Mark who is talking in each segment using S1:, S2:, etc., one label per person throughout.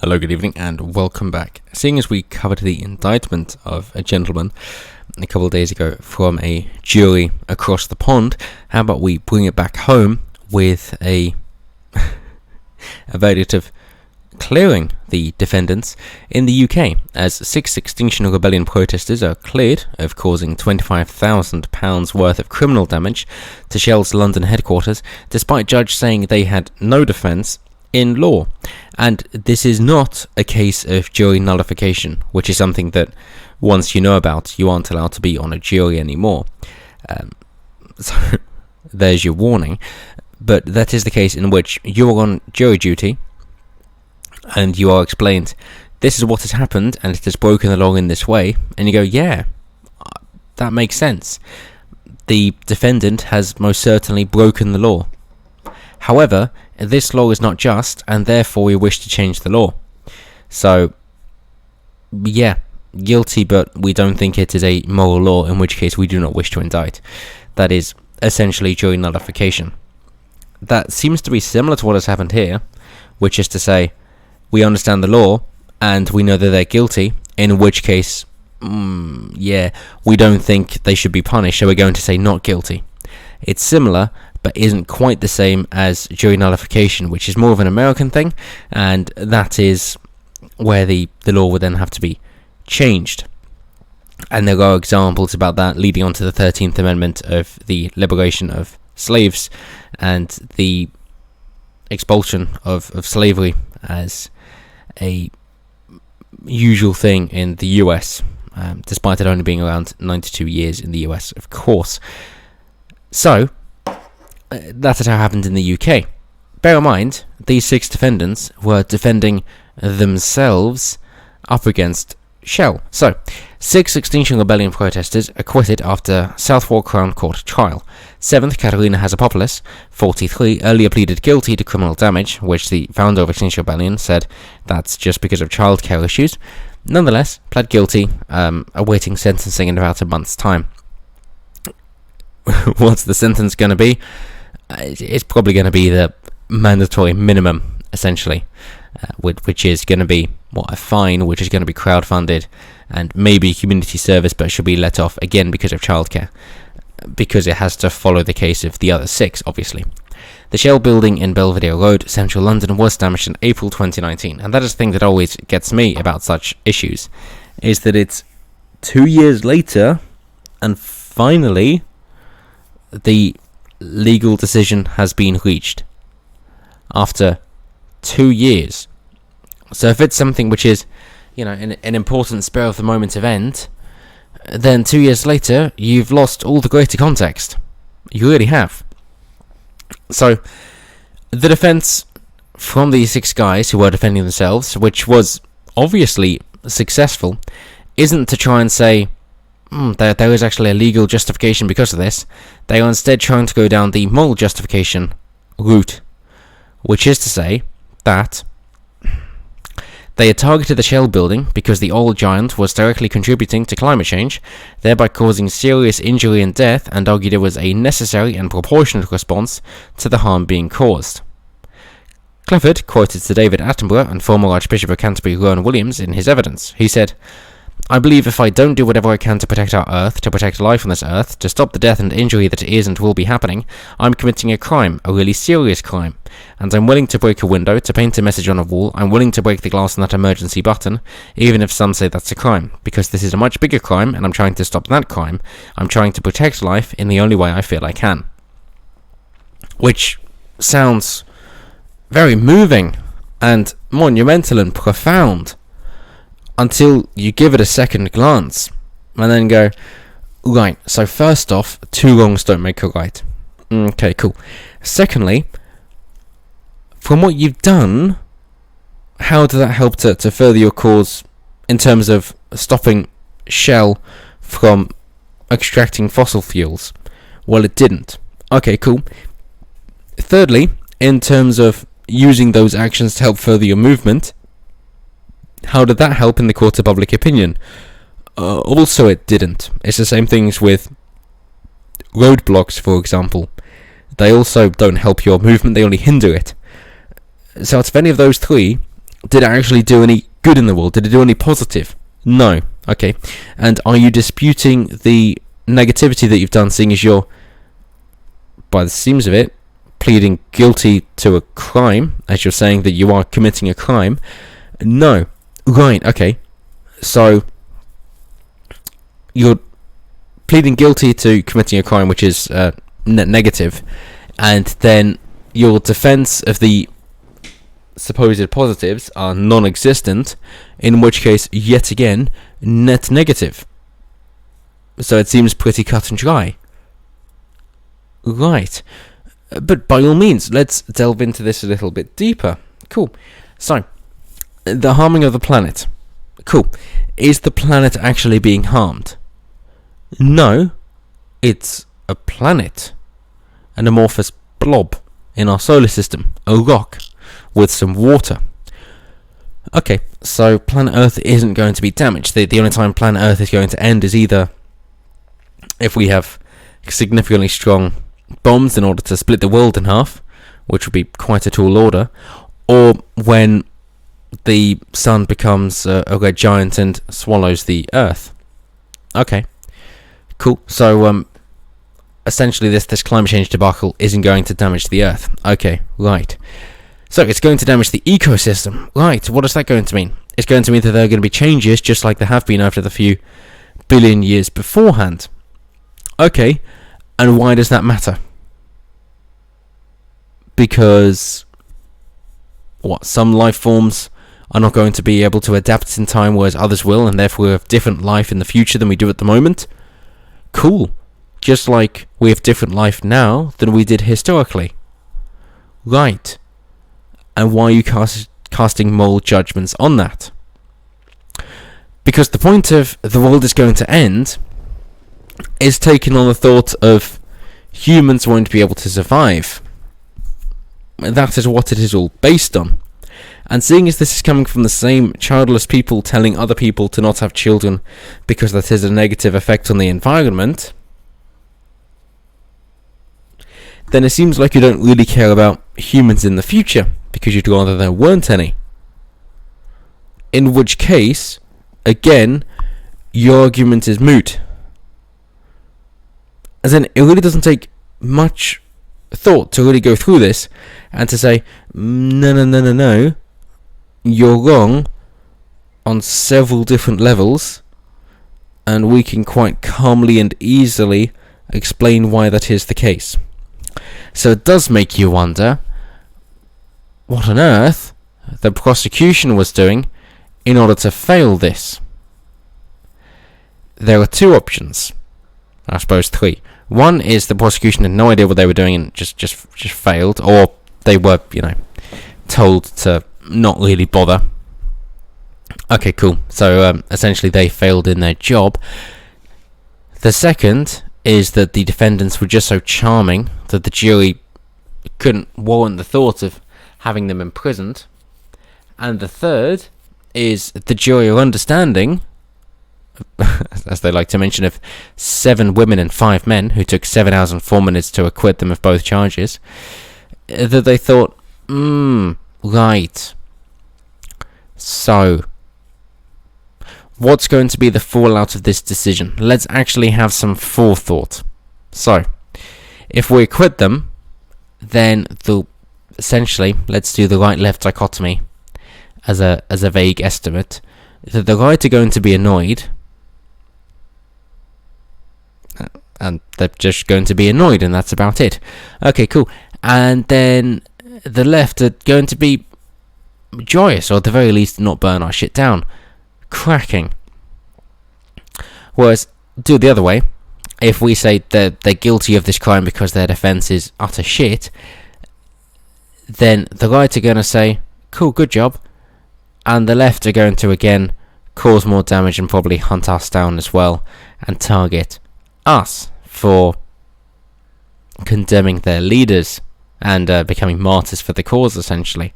S1: Hello, good evening, and welcome back. Seeing as we covered the indictment of a gentleman a couple of days ago from a jury across the pond, how about we bring it back home with a verdict of clearing the defendants in the UK, as 6 Extinction Rebellion protesters are cleared of causing £25,000 worth of criminal damage to Shell's London headquarters, despite judge saying they had no defence in law. And this is not a case of jury nullification, which is something that once you know about, you aren't allowed to be on a jury anymore. So there's your warning. But that is the case in which you're on jury duty and you are explained, this is what has happened and it has broken the law in this way, and you go, yeah, that makes sense. The defendant has most certainly broken the law. However, this law is not just, and therefore we wish to change the law. So, yeah, guilty, but we don't think it is a moral law, in which case we do not wish to indict. That is essentially jury nullification. That seems to be similar to what has happened here, which is to say, we understand the law, and we know that they're guilty, in which case, we don't think they should be punished, so we're going to say not guilty. It's similar, but isn't quite the same as jury nullification, which is more of an American thing, and that is where the law would then have to be changed. And there are examples about that leading on to the 13th Amendment of the liberation of slaves and the expulsion of slavery as a usual thing in the US, despite it only being around 92 years in the US, of course. So, that is how it happened in the UK. Bear in mind, these 6 defendants were defending themselves up against Shell. So, 6 Extinction Rebellion protesters acquitted after Southwark Crown Court trial. 7th, Catalina Hazapopoulos, 43, earlier pleaded guilty to criminal damage, which the founder of Extinction Rebellion said that's just because of childcare issues. Nonetheless, pled guilty, awaiting sentencing in about a month's time. What's the sentence going to be? It's probably going to be the mandatory minimum, essentially, which is going to be, a fine, which is going to be crowdfunded, and maybe community service, but should be let off again because of childcare, because it has to follow the case of the other 6, obviously. The Shell building in Belvedere Road, central London, was damaged in April 2019, and that is the thing that always gets me about such issues, is that it's 2 years later, and finally the legal decision has been reached after 2 years. So if it's something which is, an important spur of the moment event, then 2 years later you've lost all the greater context. You really have. So the defense from these 6 guys who were defending themselves, which was obviously successful, isn't to try and say there is actually a legal justification because of this. They are instead trying to go down the moral justification route, which is to say that they had targeted the Shell building because the oil giant was directly contributing to climate change, thereby causing serious injury and death, and argued it was a necessary and proportionate response to the harm being caused. Clifford quoted Sir David Attenborough and former Archbishop of Canterbury Rowan Williams in his evidence. He said, "I believe if I don't do whatever I can to protect our Earth, to protect life on this Earth, to stop the death and injury that is and will be happening, I'm committing a crime, a really serious crime. And I'm willing to break a window, to paint a message on a wall, I'm willing to break the glass on that emergency button, even if some say that's a crime, because this is a much bigger crime, and I'm trying to stop that crime. I'm trying to protect life in the only way I feel I can." Which sounds very moving, and monumental and profound, until you give it a second glance, and then go, right, so first off, 2 wrongs don't make a right. Okay, cool. Secondly, from what you've done, how does that help to further your cause in terms of stopping Shell from extracting fossil fuels? Well, it didn't. Okay, cool. Thirdly, in terms of using those actions to help further your movement, how did that help in the court of public opinion? Also, it didn't. It's the same things with roadblocks, for example. They also don't help your movement, they only hinder it. So out of any of those 3, Did it actually do any good in the world? Did it do any positive? No. Okay. And are you disputing the negativity that you've done, seeing as you're, by the seams of it, pleading guilty to a crime, as you're saying that you are committing a crime? No. Right, okay. So, you're pleading guilty to committing a crime, which is net negative, and then your defense of the supposed positives are non-existent, in which case, yet again, net negative. So it seems pretty cut and dry. Right. But by all means, let's delve into this a little bit deeper. Cool. So, the harming of the planet. Cool. Is the planet actually being harmed? No. It's a planet. An amorphous blob in our solar system. A rock with some water. Okay, so planet Earth isn't going to be damaged. The only time planet Earth is going to end is either if we have significantly strong bombs in order to split the world in half, which would be quite a tall order, or when the sun becomes a red giant and swallows the Earth. Okay, cool. So essentially this climate change debacle isn't going to damage the Earth. Okay, right. So it's going to damage the ecosystem. Right, what is that going to mean? It's going to mean that there are going to be changes just like there have been over the few billion years beforehand. Okay, and why does that matter? Because some life forms are not going to be able to adapt in time, whereas others will, and therefore we have different life in the future than we do at the moment? Cool. Just like we have different life now than we did historically. Right. And why are you casting moral judgments on that? Because the point of the world is going to end is taking on the thought of humans won't be able to survive. That is what it is all based on. And seeing as this is coming from the same childless people telling other people to not have children because that is a negative effect on the environment, then it seems like you don't really care about humans in the future, because you'd rather there weren't any. In which case, again, your argument is moot. As in, it really doesn't take much thought to really go through this and to say, no, you're wrong on several different levels, and we can quite calmly and easily explain why that is the case. So it does make you wonder what on earth the prosecution was doing in order to fail this. There are two options. I suppose three. One is the prosecution had no idea what they were doing and just failed, or they were, told to not really bother. Okay, cool. So essentially they failed in their job. The second is that the defendants were just so charming that the jury couldn't warrant the thought of having them imprisoned. And the third is the jury are understanding, as they like to mention, of 7 women and 5 men who took 7 hours and 4 minutes to acquit them of both charges, that they thought, right. So, what's going to be the fallout of this decision? Let's actually have some forethought. So, if we acquit them, then essentially, let's do the right-left dichotomy as a vague estimate, that the right are going to be annoyed, and they're just going to be annoyed, and that's about it. Okay, cool. And then the left are going to be joyous, or at the very least not burn our shit down. Cracking. Whereas, do it the other way. If we say that they're guilty of this crime because their defence is utter shit, then the right are going to say, cool, good job, and the left are going to again cause more damage and probably hunt us down as well and target us for condemning their leaders and becoming martyrs for the cause, essentially.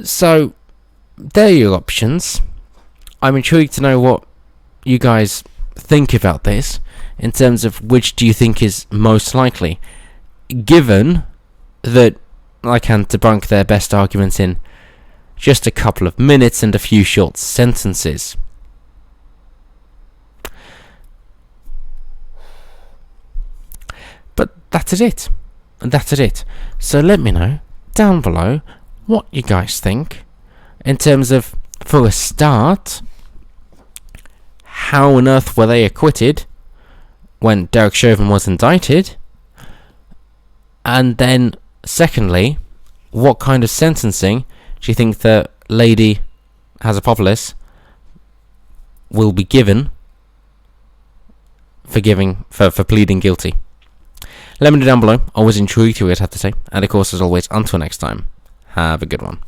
S1: So, there are your options. I'm intrigued to know what you guys think about this, in terms of which do you think is most likely, given that I can debunk their best arguments in just a couple of minutes and a few short sentences. But that's it. So let me know down below what you guys think in terms of, for a start, how on earth were they acquitted when Derek Chauvin was indicted? And then, secondly, what kind of sentencing do you think the lady Hasapopoulos will be given for pleading guilty? Let me know down below. Always intrigued to hear what you have to say. And of course, as always, until next time, have a good one.